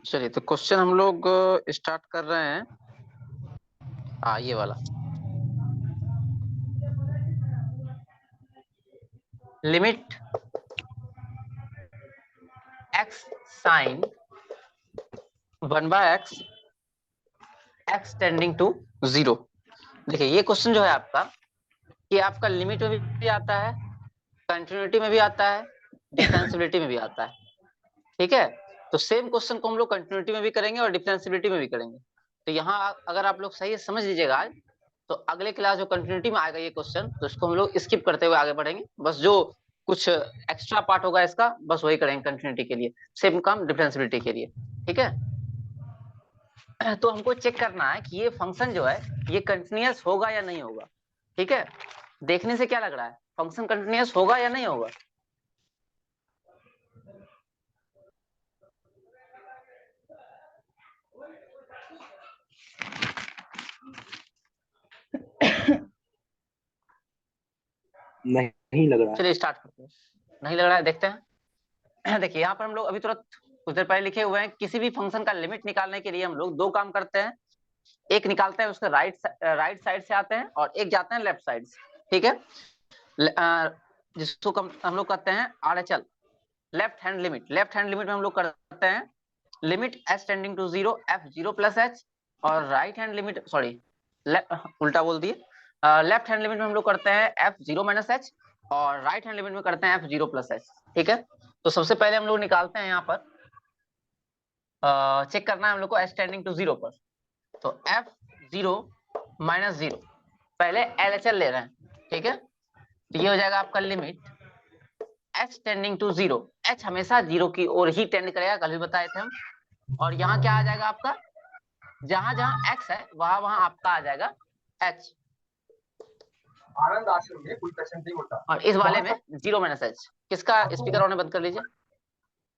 चलिए तो क्वेश्चन हम लोग स्टार्ट कर रहे हैं। ये वाला limit x sine 1/x x tending to 0। देखिए ये क्वेश्चन जो है आपका कि आपका लिमिट में भी आता है, कंटिन्यूटी में भी आता है, डिफरेंशियबिलिटी में भी आता है। ठीक है, तो सेम क्वेश्चन को हम लोग कंटिन्यूटी में भी करेंगे और डिफरेंशियबिलिटी में भी करेंगे। तो यहाँ अगर आप लोग सही समझ लीजिएगा आज, तो अगले क्लास जो कंटिन्यूटी में आएगा ये क्वेश्चन, तो इसको हम लोग स्किप करते हुए आगे बढ़ेंगे। बस जो कुछ एक्स्ट्रा पार्ट होगा इसका बस वही करेंगे कंटिन्यूटी के लिए, सेम काम डिफरेंशियबिलिटी के लिए। ठीक है, तो हमको चेक करना है कि ये फंक्शन जो है ये कंटिन्यूअस होगा या नहीं होगा। ठीक है, देखने से क्या लग रहा है, फंक्शन कंटिन्यूअस होगा या नहीं होगा? नहीं लग रहा है। चलिए स्टार्ट करते हैं। नहीं लग रहा है, देखते हैं। देखिए यहाँ पर हम लोग अभी तुरंत कुछ देर पहले लिखे हुए हैं, किसी भी फंक्शन का लिमिट निकालने के लिए हम लोग दो काम करते हैं। एक निकालते हैं उसके राइट साइड से आते हैं और एक जाते हैं लेफ्ट साइड से। ठीक है, जिसको हम लोग कहते हैं RHL, left hand limit. Left hand limit में हम लोग करते हैं limit s tending to 0 f0 plus h, और राइट हैंड लिमिट उल्टा बोल दिए, लेफ्ट हैंड लिमिट में हम लोग करते हैं f0 माइनस h, और राइट हैंड लिमिट में करते हैं f0 प्लस h। ठीक है, तो सबसे पहले हम लोग निकालते हैं यहाँ पर, चेक करना है हम लोग को s टेंडिंग टू 0 पर। तो f0 माइनस 0, पहले LHL ले रहे हैं। ठीक है, तो ये हो जाएगा आपका limit h tending to 0। h हमेशा 0 की ओर ही टेंड करेगा, कल भी बताए थे हम। और यहाँ क्या आ जाएगा आपका, जहां जहां x है वहां वहां आपका आ जाएगा h। आनंद आश्रम में कोई पेशेंट नहीं होता। और इस वाले में 0 माइनस h। किसका स्पीकर ऑन बंद कर लीजिए।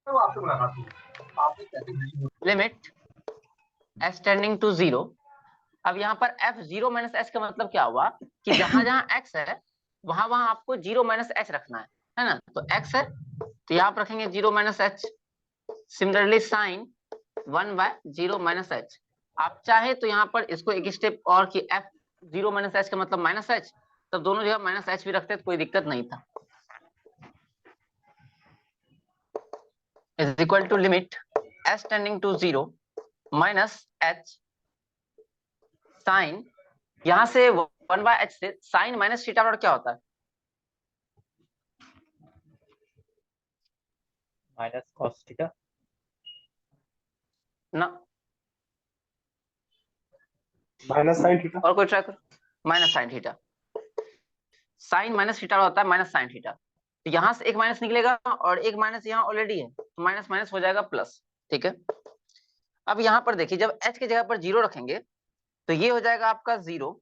तो आपसे मुलाकात हुई, आपने कैसे लिमिट s टेंडिंग टू 0। अब यहाँ पर f0 माइनस h का मतलब क्या हुआ कि जहां जहां x है वहां वहां आपको 0 माइनस h रखना है ना। तो x है तो यहाँ पर रखेंगे 0 minus h। Similarly sign 1/0 minus h, आप चाहे तो यहाँ पर इसको एक स्टेप और कि f0 माइनस h का मतलब माइनस h, तब दोनों जगह माइनस h भी रखते तो कोई दिक्कत नहीं था। Is equal to limit s tending to 0 minus h sine, यहाँ से 1/h से साइन माइनस थीटा और क्या होता है, माइनस कॉस थीटा ना। Minus sine theta. और कोई ट्राई करो, minus sine theta. Sine minus theta होता है माइनस साइन थीटा। तो यहाँ से एक माइनस निकलेगा और एक माइनस यहाँ ऑलरेडी है, तो माइनस माइनस हो जाएगा प्लस। ठीक है, अब यहाँ पर देखिए जब h की जगह पर 0 रखेंगे तो ये हो जाएगा आपका 0,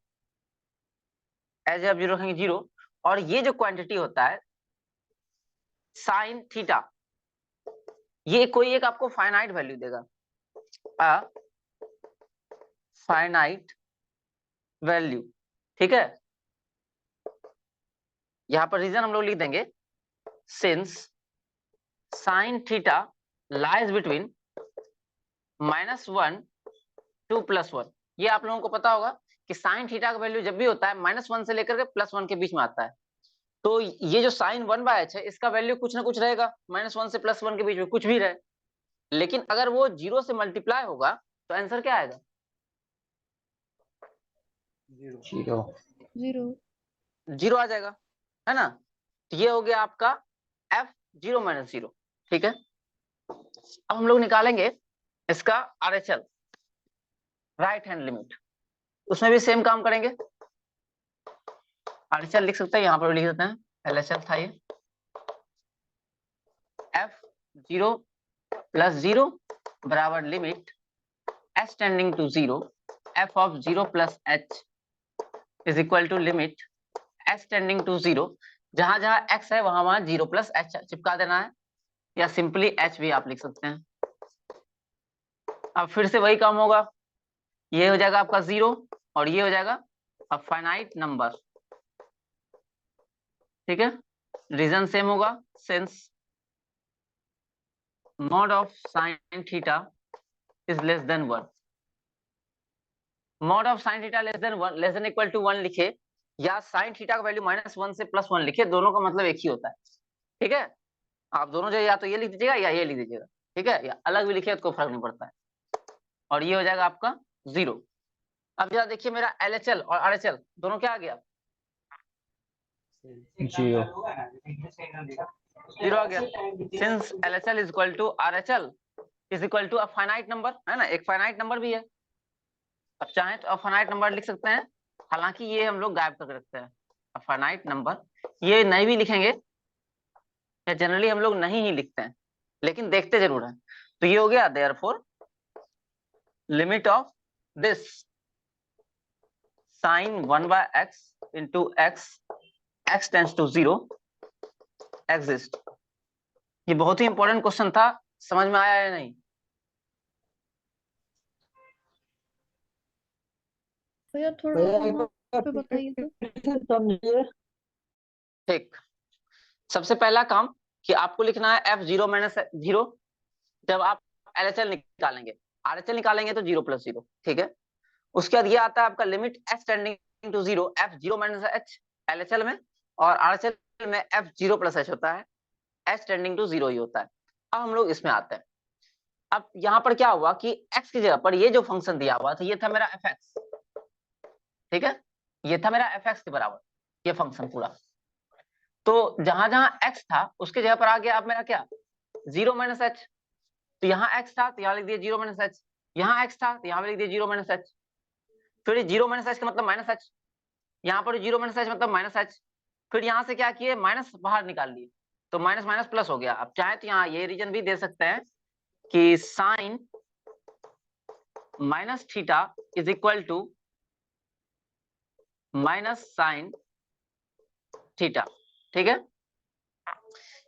एज आप 0 रखेंगे 0, और ये जो क्वांटिटी होता है साइन थीटा, ये कोई एक आपको फाइनाइट वैल्यू देगा, फाइनाइट वैल्यू। ठीक है, यहाँ पर रीजन हम लोग लिख देंगे since sine theta lies between -1 to +1। ये आप लोगों को पता होगा कि साइन थीटा का वैल्यू जब भी होता है -1 से लेकर के +1 के बीच में आता है। तो ये जो साइन 1/h है इसका वैल्यू कुछ ना कुछ रहेगा, -1 से +1 के बीच में कुछ भी रहे। लेकिन अगर वो 0 से मल्टीप्लाई होगा तो आंसर क्या आएगा, 0 आ जाएगा, है ना। तो ये हो गया आपका f0 माइनस 0। ठीक है, अब हम लोग निकालेंगे इसका RHL, राइट हैंड लिमिट। उसमें भी सेम काम करेंगे, RHL लिख सकते हैं, यहाँ पर भी लिख देते हैं, LHL था ये, f0 प्लस 0 बराबर limit s tending to 0 f of 0 plus h is equal to limit s tending to 0। जहां जहां x है वहां वहां 0 प्लस h चिपका देना है, या सिंपली h भी आप लिख सकते हैं। अब फिर से वही काम होगा, ये हो जाएगा आपका 0 और ये हो जाएगा अब फाइनाइट नंबर। ठीक है, रीजन सेम होगा, since mod of sine theta is less than 1। Mod of sine theta less than equal to 1 लिखे या साइन थीटा का वैल्यू -1 से +1 लिखे, दोनों का मतलब एक ही होता है। ठीक है, आप दोनों जो या तो ये लिख दीजिएगा या ये लिख दीजिएगा। ठीक है, या अलग भी लिखे तो फर्क नहीं पड़ता है। और ये हो जाएगा आपका 0। अब जरा देखिए मेरा LHL और RHL दोनों क्या आ गया? 0 0 आ गया। Since LHL is equal to RHL is equal to a finite number, है ना, एक फाइनाइट नंबर भी है। अब चाहे तो अफाइनाइट नंबर लिख सकते हैं, हालांकि ये हम लोग गायब करके रखते हैं अफाइनाइट नंबर। ये नहीं भी लिखेंगे या जनरली हम लोग नहीं ही लिखते हैं, लेकिन देखते जरूर हैं। तो ये हो गया therefore limit of this sine 1/x into x tends to 0 exist. ये बहुत ही इंपॉर्टेंट क्वेश्चन था, समझ में आया या नहीं? भैया थोड़ा वहाँ पे बताइए तो। ठीक, सबसे पहला काम कि आपको लिखना है f0 - 0 जब आप LHL निकालेंगे। RHL निकालेंगे तो 0 + 0। ठीक है, उसके बाद ये आता है आपका limit h tending to 0 f0 - h LHL में, और RHL में f0 + h होता है, h टेंडिंग टू 0 ही होता है। अब हम लोग इसमें आते हैं। अब यहाँ पर क्या हुआ कि x की जगह पर ये जो फंक्शन दिया हुआ था ये था मेरा fx। ठीक है, ये था मेरा fx के बराबर ये फंक्शन पूरा। तो जहां जहां x था उसके जगह पर आ गया अब मेरा क्या 0 - h। तो यहाँ x था तो यहाँ लिख दिया 0 - h, यहाँ x था तो यहाँ लिख दिया 0 - h। फिर 0 - h का मतलब -h, यहाँ पर 0 - h मतलब -h। फिर यहाँ से क्या किए माइनस बाहर निकाल लिए तो माइनस माइनस प्लस हो गया। अब चाहे तो यहाँ ये रीजन भी दे सकते हैं कि sine -theta is equal to -sin theta. ठीक है,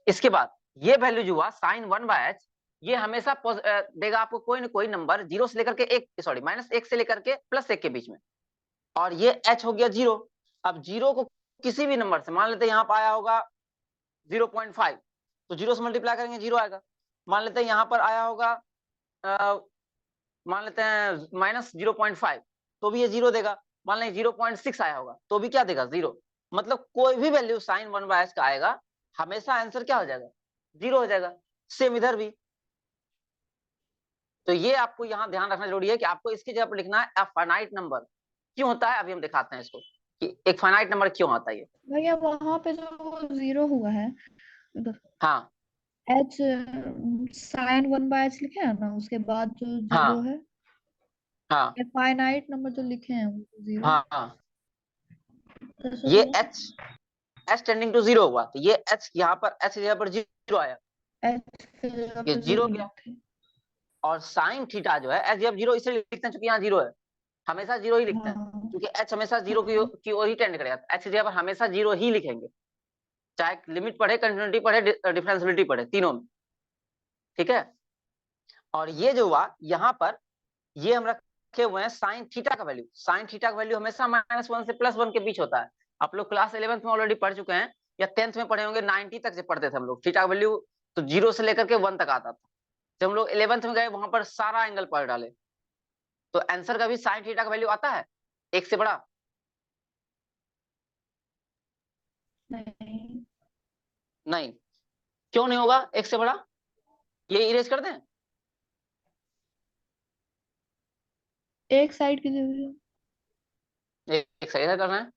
इसके बाद ये वैल्यू जो हुआ sin 1/h ये हमेशा देगा आपको कोई ना कोई नंबर 0 से लेकर के 1 सॉरी -1 से लेकर के +1 के बीच में, और ये h हो गया 0। अब 0 को किसी भी नंबर से मान लेते हैं यहाँ पर आया होगा 0.5 तो 0 से मल्टीप्लाई करेंगे 0 आएगा। मान लेते हैं यहाँ पर आया होगा मान लेते हैं -0.5 तो भी ये 0 देगा। मान लें 0.6 आया होगा तो भी क्या देगा 0। मतलब कोई भी वैल्यू sin 1/h का आएगा हमेशा आंसर क्या हो जाएगा 0 हो जाएगा। सेम इधर भी। तो ये आपको यहाँ ध्यान रखना जरूरी है कि आपको इसकी जगह पर लिखना है फाइनाइट नंबर। क्यों होता है अभी हम दिखाते हैं इसको कि एक फाइनाइट नंबर क्यों आता है ये। भैया वहाँ पे जो 0 हुआ है हाँ h sin 1/h लिखे है ना, उसके बाद जो 0 हाँ है हाँ फाइनाइट नंबर जो लिखे हैं वो 0 हाँ हाँ, कैसे ये हुआ? h टेंडिंग टू 0 हुआ तो ये h यहाँ पर h की जगह पर 0 आया, h की जगह ये पे 0 0 गया। लिखे। और साइन थीटा जो है h जब 0 इसलिए लिखते हैं क्योंकि यहाँ 0 है, हमेशा 0 ही लिखते हैं हाँ क्योंकि h हमेशा 0 की ओर ही टेंड करेगा। h की जगह पर हमेशा 0 ही लिखेंगे, चाहे लिमिट पढ़े कंटिन्यूटी पढ़े डिफरेंशियबिलिटी पढ़े तीनों में। ठीक है, और ये जो हुआ यहाँ पर ये हम रखे हुए हैं साइन थीटा का वैल्यू। साइन थीटा का वैल्यू हमेशा -1 से +1 के बीच होता है। आप लोग क्लास 11th में ऑलरेडी पढ़ चुके हैं या 10th में पढ़े होंगे, 90 तक से पढ़ते थे हम लोग। थीटा का वैल्यू तो 0 से लेकर के 1 तक आता था। जब हम लोग 11th में गए वहां पर सारा एंगल पढ़ डाले तो आंसर का भी साइन थीटा का वैल्यू आता है 1 से बड़ा। नहीं नहीं, क्यों नहीं होगा 1 से बड़ा? ये इरेज कर दें? एक साइड की जगह एक सही करना है।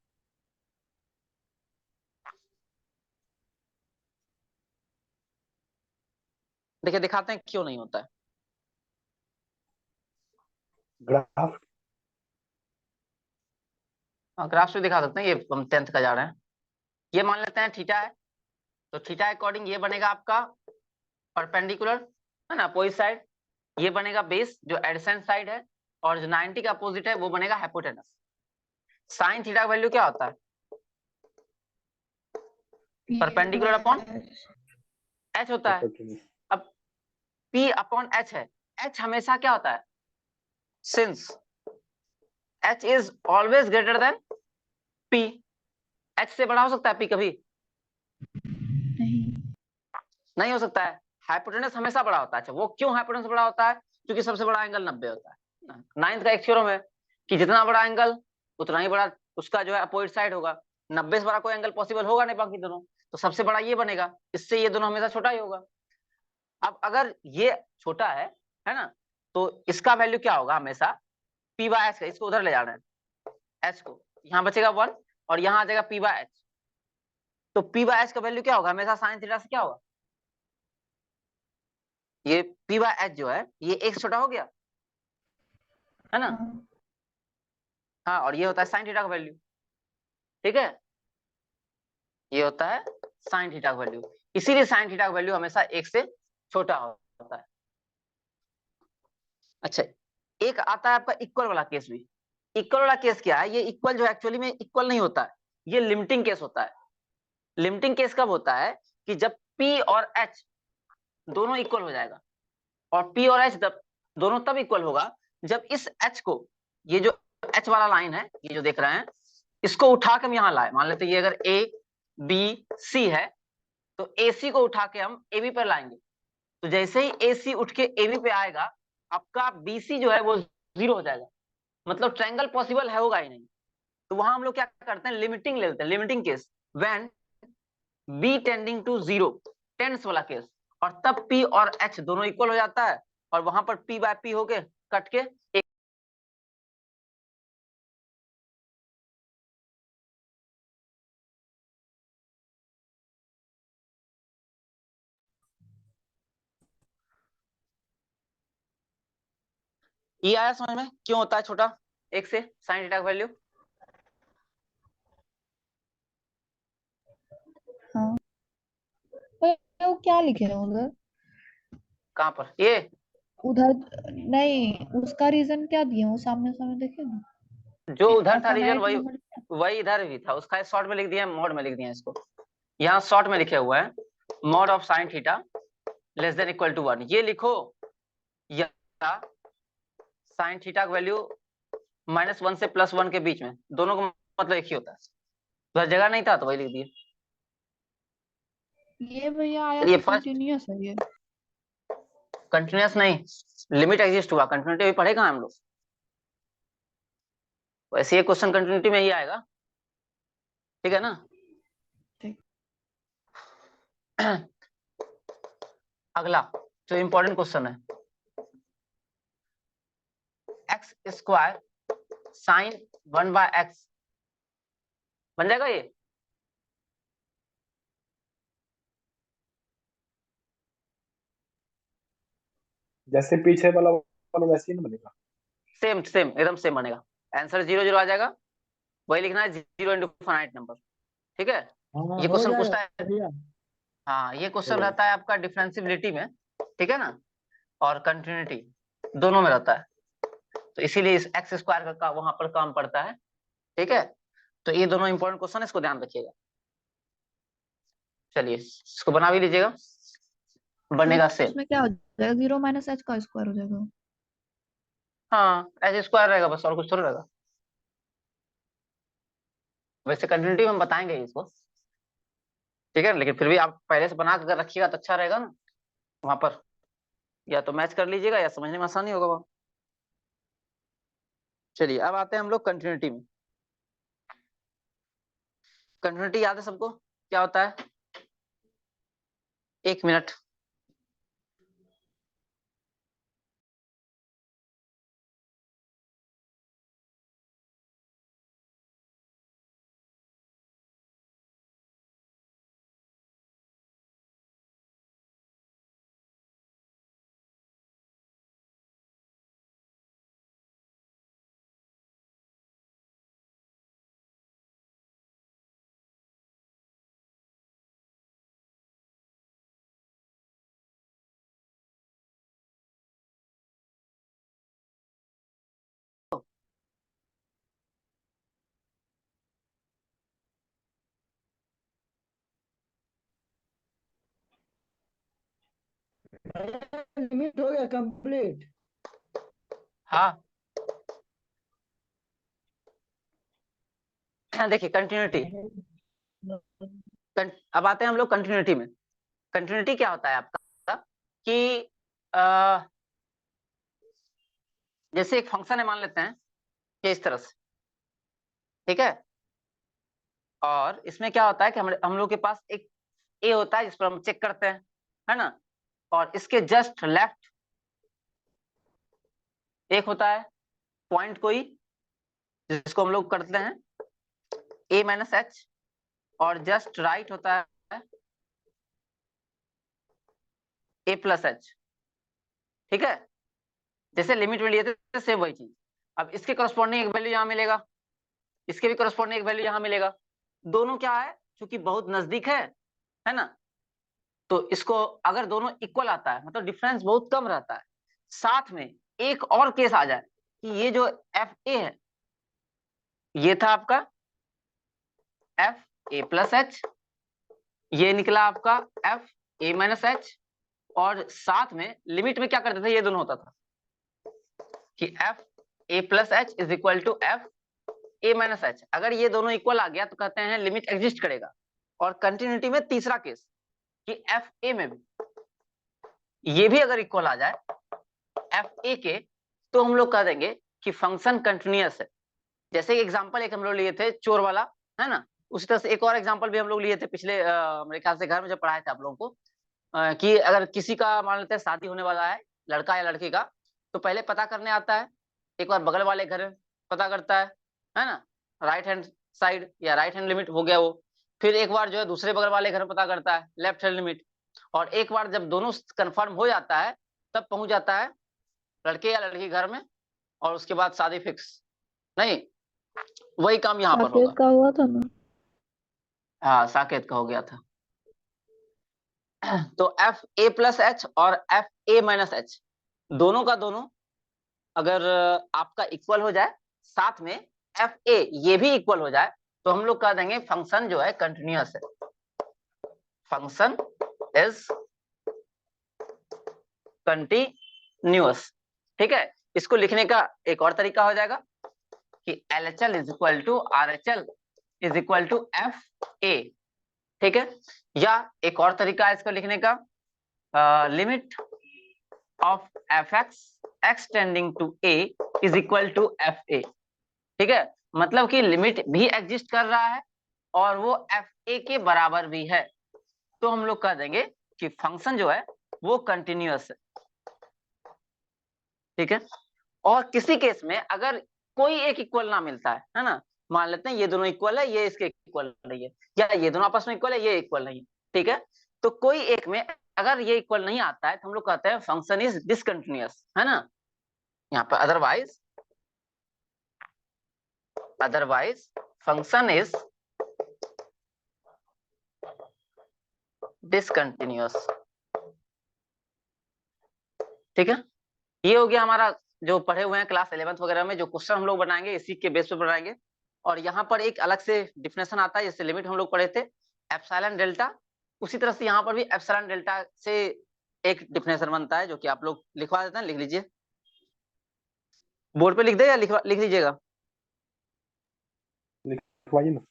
देखिए दिखाते हैं क्यों नहीं होता है। ग्राफ ग्राफ से दिखा सकते हैं, ये हम 10th का जा रहे हैं। ये मान लेते हैं थीटा है तो थीटा अकॉर्डिंग ये बनेगा आपका परपेंडिकुलर, है ना, अपोजिट साइड। ये बनेगा बेस जो एडसेंट साइड है, और जो 90 का अपोजिट है वो बनेगा हाइपोटेनस। साइन थीटा का वैल्यू क्या होता है परपेंडिकुलर अपॉन एच होता है। अब P अपॉन एच है, एच हमेशा क्या होता है since H is always greater than P। H से बड़ा हो सकता है P कभी? नहीं नहीं हो सकता है। हाइपोटेनस हमेशा बड़ा होता है। अच्छा वो क्यों हाइपोटेनस बड़ा होता है? क्योंकि सबसे बड़ा एंगल 90 होता है। नाइन्थ का एक थ्योरम है कि जितना बड़ा एंगल उतना ही बड़ा उसका जो है अपोजिट साइड होगा। 90 से बड़ा कोई एंगल पॉसिबल होगा नहीं बाकी दोनों, तो सबसे बड़ा ये बनेगा, इससे ये दोनों हमेशा छोटा ही होगा। अब अगर ये छोटा है ना, तो इसका वैल्यू क्या होगा हमेशा पी बाय एच का। इसको उधर ले जाना है, एच को यहाँ बचेगा 1 और यहाँ आ जाएगा पी बाय एच। तो पी बाय एच का वैल्यू क्या होगा हमेशा साइन थीटा से क्या होगा, ये पी बाय एच जो है ये एक छोटा हो गया है ना। हाँ। हाँ, और ये होता है साइन थीटा का वैल्यू, ठीक है, ये होता है साइन थीटा का वैल्यू। इसीलिए साइन थीटा का वैल्यू हमेशा एक से छोटा होता है। अच्छा, एक आता है आपका इक्वल वाला केस भी। इक्वल वाला केस क्या है, ये इक्वल जो एक्चुअली में इक्वल नहीं होता है, ये लिमिटिंग केस होता है। लिमिटिंग केस कब होता है कि जब P और H दोनों इक्वल हो जाएगा, और P और H दोनों तब इक्वल होगा जब इस H को, ये जो H वाला लाइन है ये जो देख रहे हैं, इसको उठा के हम यहाँ लाए। मान लेते हैं ये अगर A B C है, तो AC को उठा के हम AB पर लाएंगे। तो जैसे ही AC उठ के AB पे आएगा, आपका BC जो है वो 0 हो जाएगा, मतलब ट्रायंगल पॉसिबल है होगा ही नहीं। तो वहां हम लोग क्या करते हैं, लिमिटिंग ले लेते हैं, limiting case when B tending to 0, tends वाला केस, और तब P और H दोनों इक्वल हो जाता है, और वहां पर P बाय P होके कट के एक ये आया समझ में क्यों होता है छोटा एक से साइन थीटा का वैल्यू। हाँ, पर वो क्या लिखे हैं उधर? कहाँ पर ये, उधर नहीं, उसका रीजन क्या दिया वो सामने सामने देखे ना। जो उधर था रीजन अफानाइट वही नंबर। वही इधर भी था, उसका शॉर्ट में लिख दिया, मोड में लिख दिया इसको। यहाँ शॉर्ट में लिखे हुआ है mod of sine theta less than equal to 1, ये लिखो, या साइन थीटा का वैल्यू -1 से +1 के बीच में, दोनों का मतलब एक ही होता है। उधर जगह नहीं था तो वही लिख दिया। ये भैया आया चलिए तो फर्स्ट, कंटिन्यूअस है ये। कंटिन्यूअस नहीं, लिमिट एग्जिस्ट हुआ, कंटिन्यूटी भी पढ़ेगा हम लोग। वैसे ये क्वेश्चन कंटिन्यूटी में ही आएगा, ठीक है ना। ठीक। अगला जो इंपॉर्टेंट क्वेश्चन है, एक्स स्क्वायर साइन 1/x बन जाएगा ये। जैसे पीछे वाला वैसे ही ना बनेगा। सेम सेम एकदम सेम बनेगा, आंसर 0 0 आ जाएगा। वही लिखना है 0 इंटू फाइनाइट नंबर, ठीक है। हाँ ये हो क्वेश्चन जाएगा पूछता है, भैया। हाँ ये क्वेश्चन हो रहता है आपका डिफरेंशिबिलिटी में, ठीक है ना, और कंटिन्यूटी दोनों में रहता है। तो इसीलिए इस एक्स स्क्वायर का वहां पर काम पड़ता है, ठीक है। तो ये दोनों इंपॉर्टेंट क्वेश्चन, इसको ध्यान रखिएगा। चलिए इसको बना भी लीजिएगा, तो बनेगा सेम। उसमें क्या हो जाएगा, 0 - h का स्क्वायर हो जाएगा। हाँ एच स्क्वायर रहेगा बस, और कुछ थोड़ा रहेगा। वैसे कंटिन्यूटी में हम बताएंगे इसको, ठीक है, लेकिन फिर भी आप पहले से बना कर रखिएगा तो अच्छा रहेगा ना, वहां पर या तो मैच कर लीजिएगा या समझने में आसानी होगा वहाँ। चलिए अब आते हैं हम लोग कंटिन्यूटी में। कंटिन्यूटी याद है सबको क्या होता है, एक मिनट। लिमिट हो गया कंप्लीट। हाँ देखिए कंटिन्यूटी, अब आते हैं हम लोग कंटिन्यूटी में। कंटिन्यूटी क्या होता है आपका कि जैसे एक फंक्शन है मान लेते हैं कि इस तरह से, ठीक है, और इसमें क्या होता है कि हम लोग के पास एक ए होता है जिस पर हम चेक करते हैं, है ना, और इसके जस्ट लेफ्ट एक होता है पॉइंट कोई जिसको हम लोग करते हैं ए माइनस एच, और जस्ट राइट होता है ए प्लस एच, ठीक है। जैसे लिमिट में लिए थे सेम वही चीज। अब इसके करस्पॉन्डिंग एक वैल्यू यहाँ मिलेगा, इसके भी करस्पॉन्डिंग एक वैल्यू यहाँ मिलेगा, दोनों क्या है क्योंकि बहुत नजदीक है ना, तो इसको अगर दोनों इक्वल आता है मतलब डिफरेंस बहुत कम रहता है, साथ में एक और केस आ जाए कि ये जो एफ ए है ये था आपका एफ ए प्लस एच, ये निकला आपका एफ ए माइनस एच, और साथ में लिमिट में क्या करते थे ये दोनों होता था कि F A plus H is equal to F A minus H. अगर ये दोनों इक्वल आ गया तो कहते हैं लिमिट एग्जिस्ट करेगा। और कंटिन्यूटी में तीसरा केस कि एफ ए में भी ये भी अगर इक्वल आ जाए एफ ए के, तो हम लोग कह देंगे कि फंक्शन कंटिन्यूअस है। जैसे एग्जांपल एक हम लोग लिए थे चोर वाला, है ना, उसी तरह से एक और एग्जांपल भी हम लोग लिए थे पिछले मेरे ख्याल से घर में जब पढ़ाए थे आप लोगों को, कि अगर किसी का मान लेते हैं शादी होने वाला है लड़का या लड़की का, तो पहले पता करने आता है, एक बार बगल वाले घर में पता करता है ना, राइट हैंड साइड या राइट हैंड लिमिट हो गया वो, फिर एक बार जो है दूसरे बगल वाले घर में पता करता है लेफ्ट हैंड लिमिट, और एक बार जब दोनों कंफर्म हो जाता है तब पहुंच जाता है लड़के या लड़की घर में, और उसके बाद शादी फिक्स। नहीं, वही काम यहाँ पर होगा। साकेत का हुआ था ना। हाँ, साकेत का हो गया था। तो एफ ए प्लस एच और एफ ए माइनस एच दोनों का दोनों अगर आपका इक्वल हो जाए, साथ में एफ ए ये भी इक्वल हो जाए, तो हम लोग कह देंगे फंक्शन जो है कंटिन्यूअस है, फंक्शन इज कंटिन्यूअस, ठीक है। इसको लिखने का एक और तरीका हो जाएगा कि LHL is equal to RHL is equal to F A, ठीक है। या एक और तरीका है इसको लिखने का, limit of F X tending to A is equal to F A, ठीक है। मतलब कि लिमिट भी एग्जिस्ट कर रहा है और वो एफ ए के बराबर भी है, तो हम लोग कह देंगे कि फंक्शन जो है वो कंटिन्यूअस है, ठीक है। और किसी केस में अगर कोई एक इक्वल ना मिलता है ना, मान लेते हैं ये दोनों इक्वल है, ये इसके इक्वल नहीं है, या ये दोनों आपस में इक्वल है, ये इक्वल नहीं है, ठीक है, तो कोई एक में अगर ये इक्वल नहीं आता है तो हम लोग कहते हैं फंक्शन इज डिसकंटिन्यूअस, है ना। यहाँ पर अदरवाइज फंक्शन इज डिसकंटिन्यूअस, ठीक है। ये हो गया हमारा जो पढ़े हुए हैं क्लास 11th वगैरह में जो क्वेश्चन हम लोग बनाएंगे इसी के बेस पे बनाएंगे। और यहाँ पर एक अलग से डिफिनेशन आता है, जैसे लिमिट हम लोग पढ़े थे एप्सिलॉन डेल्टा, उसी तरह से यहाँ पर भी एप्सिलॉन डेल्टा से एक डिफिनेशन बनता है जो कि आप लोग लिखवा देते हैं, लिख लीजिए, बोर्ड पे लिख दे या लिख लीजिएगा, लिखवाइए ना।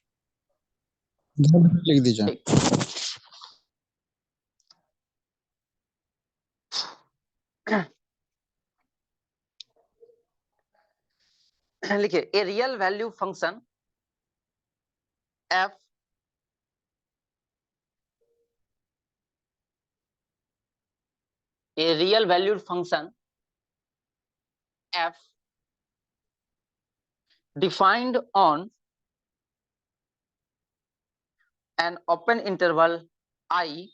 लिख दीजिए। ठीक। लिखिए a real value function F a real valued function f defined on an open interval I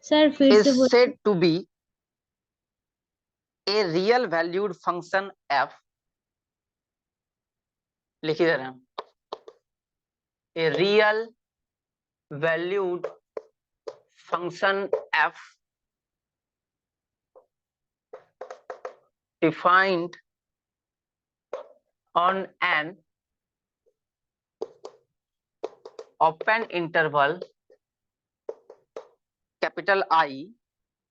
sir फिर is से बोल। said to be a real valued function f, लिख दे रहे हैं, a real valued function f defined on an open interval capital I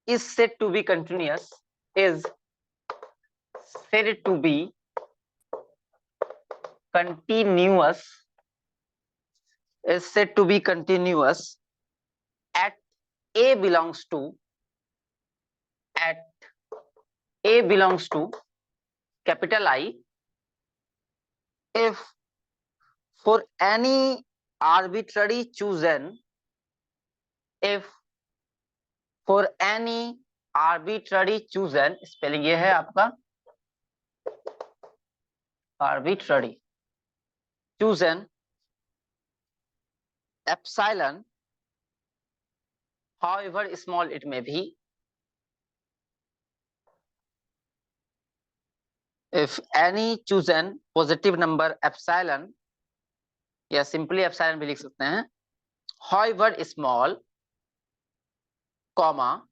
is said to be continuous, is said to be continuous, is said to be continuous at A belongs to capital I, if for any arbitrary chosen spelling ये है आपका arbitrary chosen epsilon, however small it may be, if any chosen positive number epsilon, या simply epsilon भी लिख सकते हैं, however small, comma,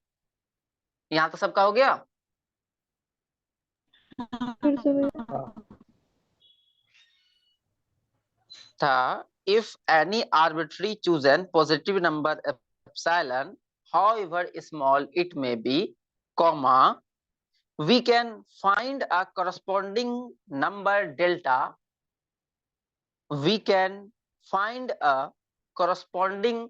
यहां तक सबका हो गया। फिर से भैया। था if any arbitrary chosen positive number epsilon, however small it may be, comma, we can find a corresponding number delta. We can find a corresponding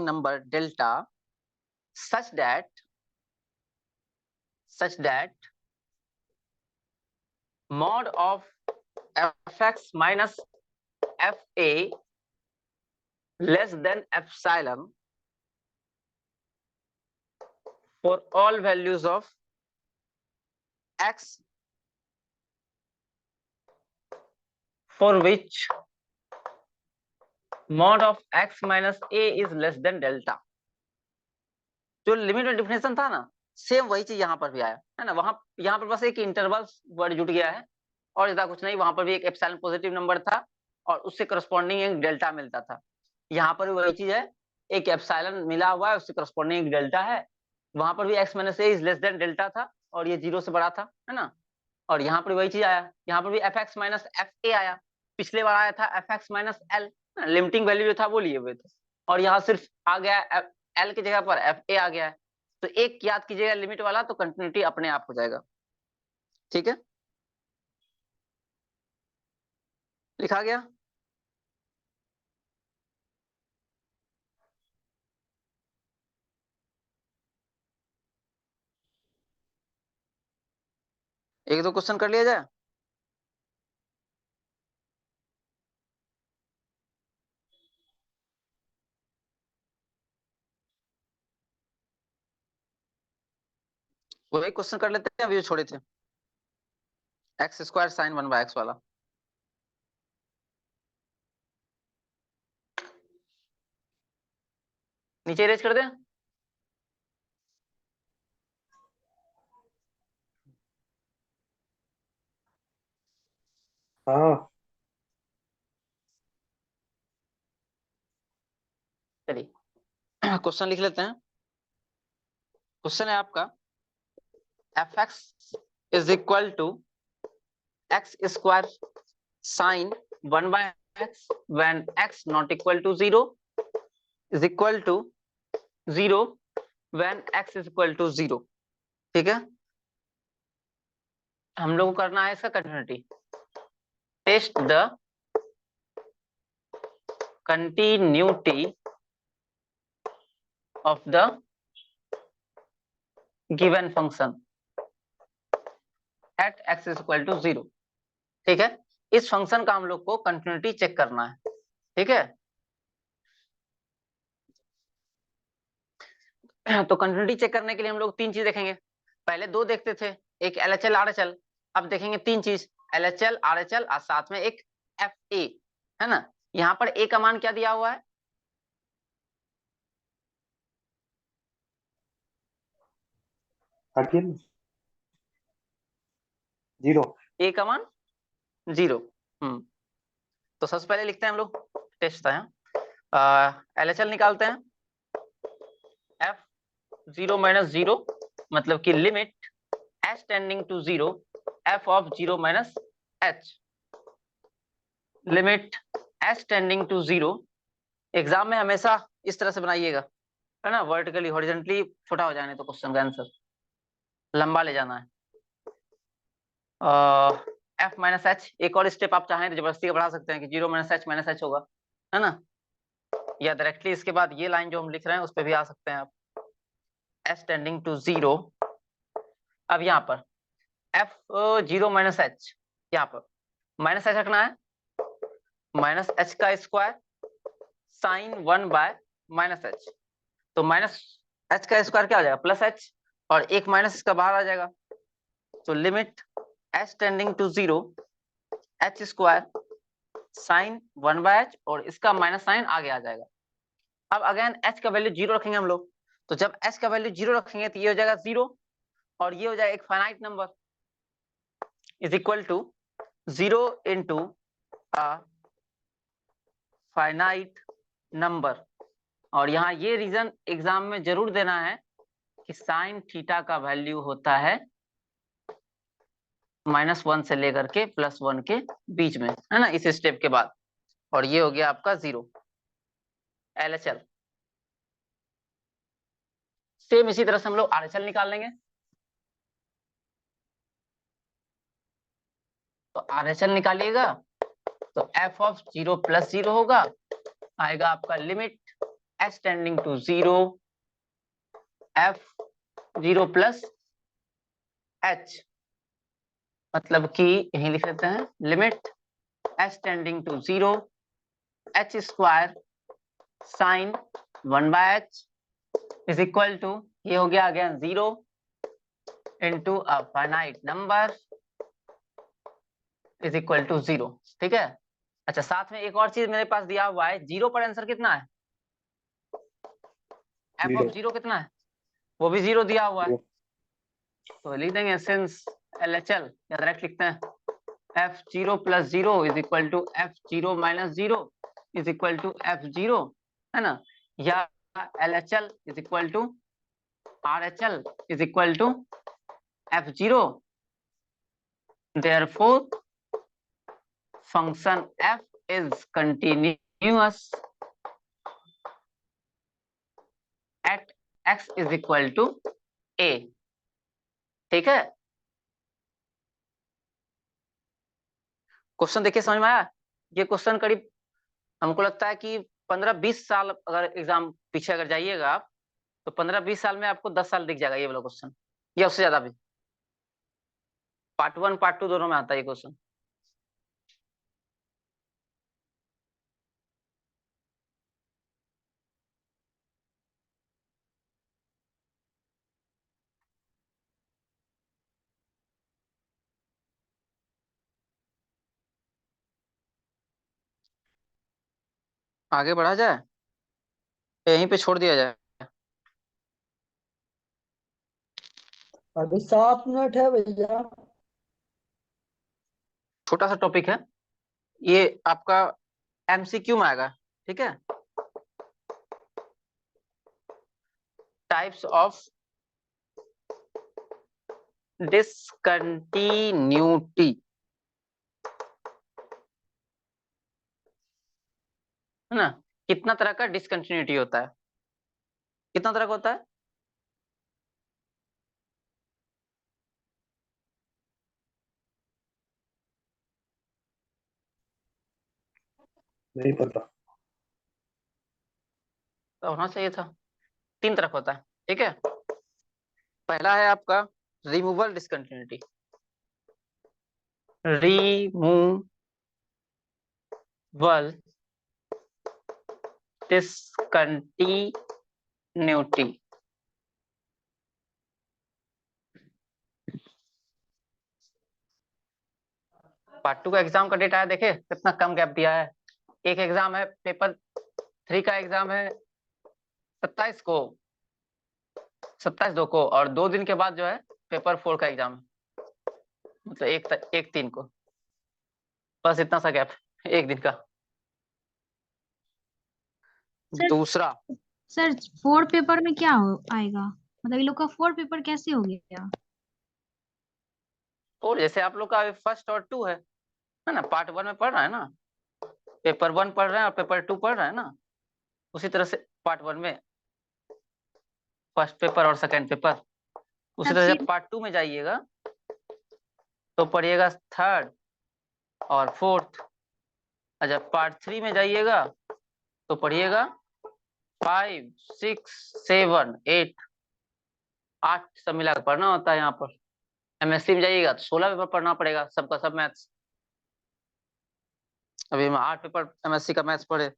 number delta such that mod of fx minus fa less than epsilon for all values of x for which mod of x minus a is less than delta। जो limit में definition था ना, same वही चीज यहाँ पर भी आया है ना। वहां यहाँ पर बस एक इंटरवल वर्ड जुट गया है और ज्यादा कुछ नहीं। वहां पर भी एक एप्सिलॉन पॉजिटिव नंबर था और उससे करस्पॉन्डिंग एक डेल्टा मिलता था। यहाँ पर भी वही चीज है, एक एप्सिलॉन मिला हुआ है, उससे करस्पॉन्डिंग एक डेल्टा है। वहां पर भी x minus A is less then delta था और ये 0 से बड़ा था, है ना। और यहाँ पर वही चीज आया, यहाँ पर भी fx माइनस fa आया। पिछले बार आया था fx minus l, limiting value जो था वो लिए हुए थे, और यहाँ सिर्फ आ गया l की जगह पर fa आ गया है। तो एक याद कीजिएगा लिमिट वाला, तो कंटिन्यूटी अपने आप हो जाएगा। ठीक है, लिखा गया। एक दो क्वेश्चन कर लिया जाए। वही क्वेश्चन कर लेते हैं अभी जो छोड़े थे, एक्स स्क्वायर साइन 1/x वाला। नीचे इरेज कर दें। हाँ चलिए क्वेश्चन लिख लेते हैं। क्वेश्चन है आपका fx is equal to X square sine 1/x when x not equal to 0 is equal to 0 when x is equal to 0। ठीक है, हम लोग को करना है इसका continuity. Test the continuity of the given function at x is equal to 0। ठीक है, इस फंक्शन का हम लोग को कंटिन्यूटी चेक करना है। ठीक है, तो कंटिन्यूटी चेक करने के लिए हम लोग तीन चीज देखेंगे। पहले दो देखते थे, एक LHL RHL। अब देखेंगे तीन चीज, LHL RHL और साथ में एक FA, है ना। यहाँ पर A का मान क्या दिया हुआ है? अखिल 0। A का मान 0। तो सबसे पहले लिखते हैं हम लोग, टेस्ट है LHL निकालते हैं। F 0 माइनस 0 मतलब कि limit h tending to 0 f of 0 minus h। Limit h tending to 0 exam में हमेशा इस तरह से बनाइएगा, है ना। वर्टिकली हॉरिजॉन्टली छोटा हो जाने तो क्वेश्चन का आंसर लंबा ले जाना है। एफ माइनस एच, एक और स्टेप आप चाहें तो जबरदस्ती का बढ़ा सकते हैं कि 0 माइनस एच होगा, है ना, या डायरेक्टली इसके बाद ये लाइन जो हम लिख रहे हैं उस पर भी आ सकते हैं आप, एच टेंडिंग टू 0। अब यहाँ पर एफ 0 माइनस एच, यहाँ पर माइनस एच रखना है, माइनस एच का square sine 1 bye minus H, तो माइनस एच का स्क्वायर क्या हो जाएगा, प्लस एच, और एक माइनस इसका बाहर आ जाएगा, तो limit H tending to 0 H square sine 1 by H, और इसका माइनस साइन आगे आ जाएगा। अब अगेन एच का वैल्यू 0 रखेंगे हम लोग, तो जब एच का वैल्यू 0 रखेंगे तो ये हो जाएगा 0, और ये हो जाएगा एक finite number is equal to 0 into finite number. और यहाँ ये रीजन एग्जाम में जरूर देना है कि साइन थीटा का वैल्यू होता है -1 से लेकर के +1 के बीच में, है ना, इस स्टेप के बाद, और ये हो गया आपका 0 LHL। सेम इसी तरह से हम लोग RHL निकाल लेंगे, तो RHL निकालिएगा तो f ऑफ 0 + 0 होगा, आएगा आपका limit h tending to 0 f 0 + h, मतलब कि यही लिख लेते हैं limit h tending to 0 h square sine 1 by h is equal to, ये हो गया again 0 into a finite number is equal to 0, ठीक है। अच्छा, साथ में एक और चीज मेरे पास दिया हुआ है, 0 पर आंसर कितना है, f ऑफ 0 कितना है, वो भी 0 दिया हुआ है, तो लिख देंगे सिंस LHL, या डायरेक्ट लिखते हैं f 0 + 0 is equal to f 0 - 0 is equal to f0, है ना, या LHL is equal to RHL is equal to f0, therefore function f is continuous at x is equal to a, ठीक है। Question देखिए, समझ में आया, ये क्वेश्चन करीब हमको लगता है कि 15-20 साल अगर एग्जाम पीछे अगर जाइएगा आप, तो 15-20 साल में आपको 10 साल दिख जाएगा ये वाला क्वेश्चन, या उससे ज्यादा भी। पार्ट 1 पार्ट 2 दोनों में आता है ये क्वेश्चन। आगे बढ़ा जाए, यहीं पे छोड़ दिया जाए, अभी 7 मिनट है भैया। छोटा सा टॉपिक है ये, आपका MCQ में आएगा, ठीक है। टाइप्स ऑफ डिसकंटिन्यूटी, है ना, कितना तरह का डिसकंटिन्यूटी होता है, कितना तरह का होता है, नहीं पता। तो होना चाहिए था, 3 तरह का होता है, ठीक है। पहला है आपका removal discontinuity, removal discontinuity, part 2 का एग्जाम का डेटा है, देखे कितना कम गैप दिया है। एक एग्जाम है, पेपर 3 का एग्जाम है 27 को, 27/2 को, और 2 दिन के बाद जो है पेपर 4 का एग्जाम है, मतलब 1/3 को, बस इतना सा गैप, एक दिन का। सर दूसरा, सर 4 पेपर में क्या आएगा, मतलब ये लोग का 4 पेपर कैसे हो गया। और जैसे आप लोग का फर्स्ट और 2 है ना, पार्ट 1 में पढ़ रहा है ना, पेपर 1 पढ़ रहे हैं और पेपर 2 पढ़ रहे हैं ना, उसी तरह से पार्ट 1 में फर्स्ट पेपर और सेकंड पेपर, उसी तरह फिर जब पार्ट 2 में जाइएगा तो पढ़िएगा थर्ड और फोर्थ। अच्छा पार्ट 3 में जाइएगा तो पढ़िएगा 5, 6, 7, 8, 8 सब मिलाकर पढ़ना होता है यहाँ पर। एमएससी में जाइएगा तो 16 पेपर पढ़ना पड़ेगा सबका सब मैथ्स। अभी हम 8 पेपर एमएससी का मैथ्स पढ़े।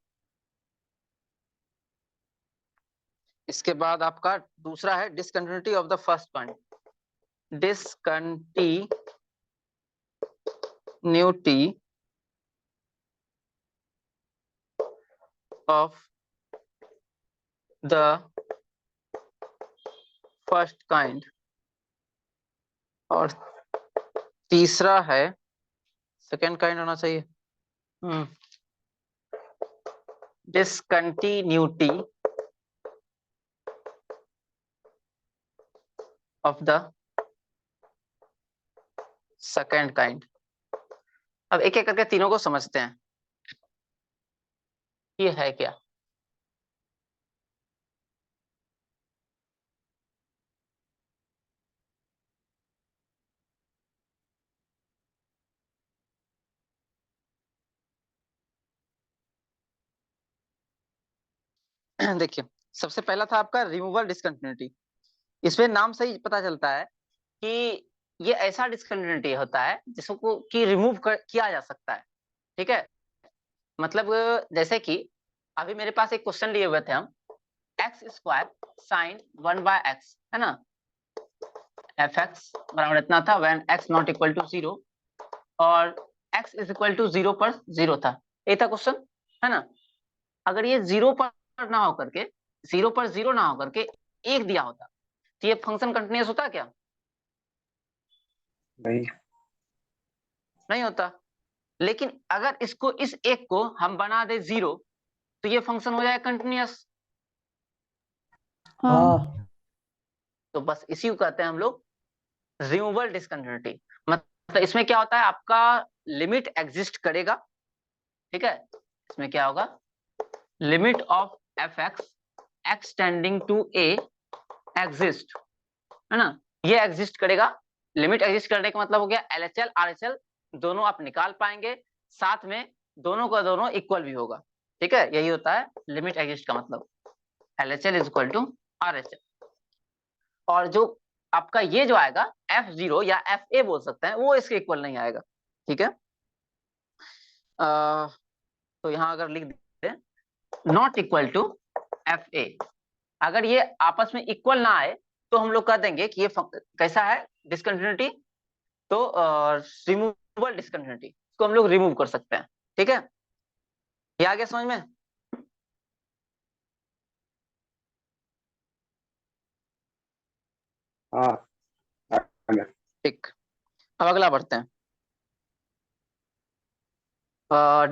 इसके बाद आपका दूसरा है discontinuity of the first kind. Discontinuity of the first kind. और तीसरा है सेकेंड काइंड होना चाहिए। Discontinuity of the second kind. अब एक एक करके तीनों को समझते हैं ये है क्या। देखिए सबसे पहला था आपका रिमूवल डिसकंटिन्यूटी। इसमें नाम से ही पता चलता है कि ये ऐसा डिसकंटिन्यूटी होता है जिसको कि रिमूव किया जा सकता है। ठीक है, मतलब जैसे कि अभी मेरे पास एक क्वेश्चन लिए हुए थे हम, x² sin 1/x है ना, fx बराबर इतना था when x not equal to 0 और x is equal to 0 पर 0 था। ये था क्वेश्चन है ना। अगर ये 0 पर ना हो करके 0 पर 0 ना हो करके 1 दिया होता तो ये फंक्शन कंटिन्यूअस होता क्या? नहीं। नहीं होता। लेकिन अगर इसको इस 1 को हम बना दे 0 तो ये फंक्शन हो जाए कंटिन्यूअस। हाँ तो बस इसी को कहते हैं हम लोग रिमूवल डिसकंटिन्यूटी। मतलब इसमें क्या होता है, आपका लिमिट एग्जिस्ट करेगा। ठीक है, इसमें क्या होगा, limit of fx x tending to a exist है ना, ये एग्जिस्ट करेगा। लिमिट एग्जिस्ट करने का मतलब हो गया LHL RHL दोनों आप निकाल पाएंगे, साथ में दोनों का दोनों इक्वल भी होगा। ठीक है, यही होता है लिमिट एग्जिस्ट का मतलब, LHL is equal to RHL। और जो आपका ये जो आएगा F0 या FA बोल सकते हैं, वो इसके इक्वल नहीं आएगा। ठीक है, तो यहां अगर लिख देते नॉट इक्वल टू FA, अगर ये आपस में इक्वल ना आए तो हम लोग कह देंगे कि ये कैसा है डिसकंटिन्यूटी, तो रिमूवल डिसकंटिन्यूटी, इसको हम लोग रिमूव कर सकते हैं। ठीक है, ये आ गया समझ में। हाँ ठीक, अब अगला बढ़ते हैं,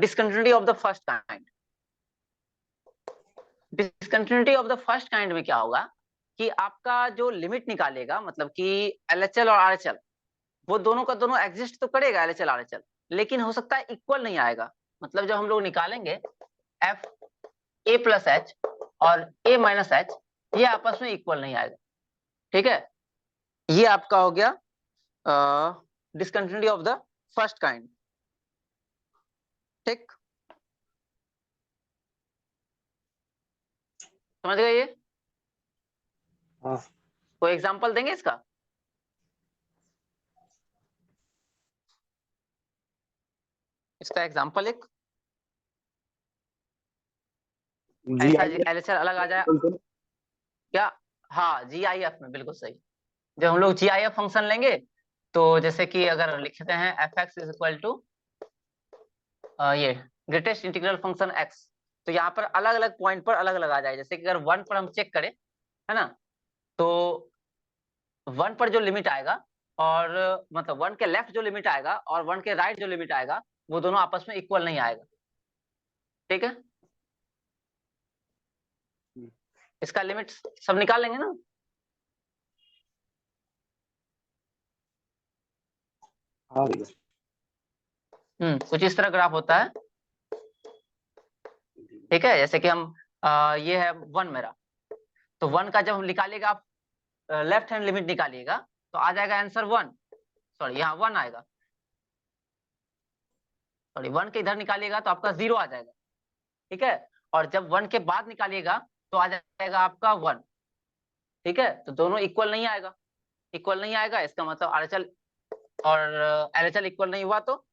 discontinuity of the first kind. Discontinuity of the first kind में क्या होगा कि आपका जो लिमिट निकालेगा, मतलब कि LHL और RHL वो दोनों का दोनों एग्जिस्ट तो करेगा LHL RHL, लेकिन हो सकता है इक्वल नहीं आएगा। मतलब जब हम लोग निकालेंगे FA प्लस H और A माइनस H, ये आपस में इक्वल नहीं आएगा। ठीक है, ये आपका हो गया discontinuity of the first kind. ठीक, समझ गए ये? हाँ। कोई एग्जांपल देंगे इसका? इसका एग्जांपल एक ऐसा LHL अलग आ जाए क्या? हाँ, GIF में बिल्कुल सही। जब हम लोग GIF फंक्शन लेंगे तो जैसे कि अगर लिखते हैं fx इज इक्वल टू ये ग्रेटेस्ट इंटीग्रल फंक्शन x, तो यहाँ पर अलग अलग पॉइंट पर अलग अलग आ जाए। जैसे कि अगर 1 पर हम चेक करें है ना, तो 1 पर जो लिमिट आएगा और मतलब 1 के लेफ्ट जो लिमिट आएगा और 1 के राइट जो लिमिट आएगा वो दोनों आपस में इक्वल नहीं आएगा। ठीक है, इसका लिमिट सब निकाल लेंगे ना। हाँ कुछ इस तरह ग्राफ होता है। ठीक है, जैसे कि हम ये है 1 मेरा, तो 1 का जब हम निकालिएगा आप लेफ्ट हैंड लिमिट निकालिएगा तो आ जाएगा आंसर 1, सॉरी यहाँ 1 आएगा। सॉरी 1 के इधर निकालिएगा तो आपका 0 आ जाएगा, ठीक है। और जब 1 के बाद निकालिएगा तो आ जाएगा आपका 1, ठीक है। तो दोनों इक्वल नहीं आएगा, इक्वल नहीं आएगा, इसका मतलब RHL और LHL इक्वल नहीं हुआ तो